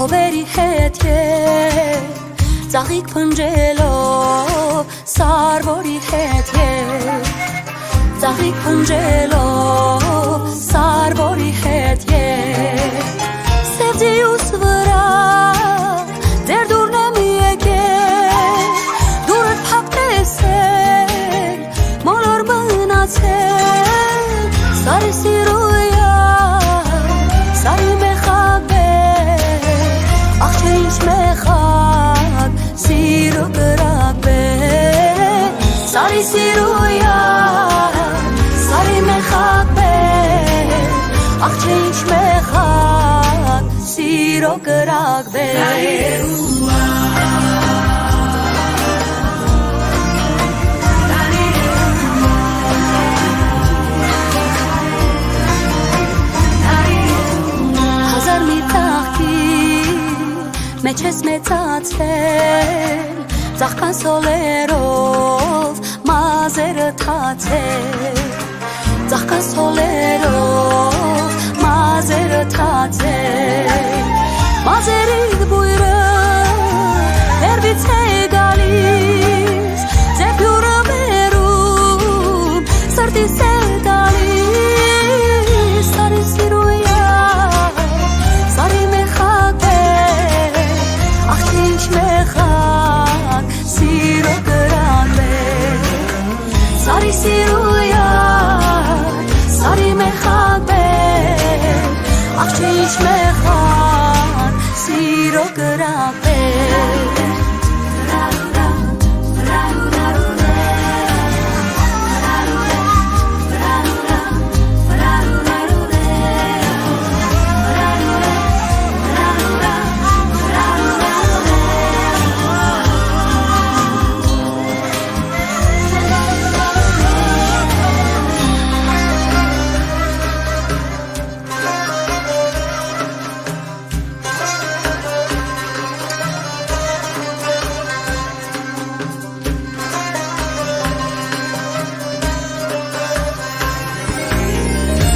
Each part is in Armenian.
Հովերի հետ ծաղիկ փնջելով սարվորի հետ ծաղիկ փնջելով սարվորի հետ սև ձիուս վրա ձեր դուրն եմ եկել դուրդ փակ տեսել մոլոր մնացել սարի սիրույա սարի Mechak, siro gerakbe, sari siruya, sari mechakbe, ach change mechak, siro gerakbe. Hazar mitaki. Մեջ ես մեծացել, ծաղկան սոլերով, մազերը թացել, ծաղկան սոլերով, մազերը թացել, մազերիդ բույրը հերվից է գալիս, ձեպյուրը մերում, սրտիս է տալիս, սարի սիրույա, սարի մեխակ Mechak, siro gerakbe, sari siruya, sari mechakbe, ach change mechak, siro gerakbe.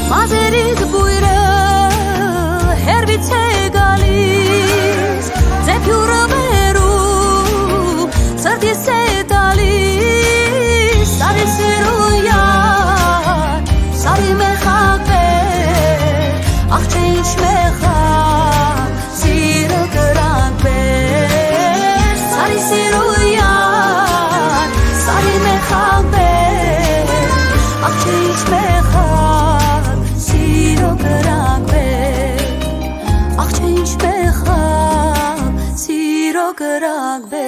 Մազերիդ բույրը հերվից է գալիս, ձեպյուրը մերում, սրտիս է տալիս, սարի սիրույա, սարի մեխակը, ach change մեխակ, սիրը կրակը, սարի սիրույա, սարի մեխակը, ach change մեխակ, Siro gerakbe, ach change mechak, siro gerakbe.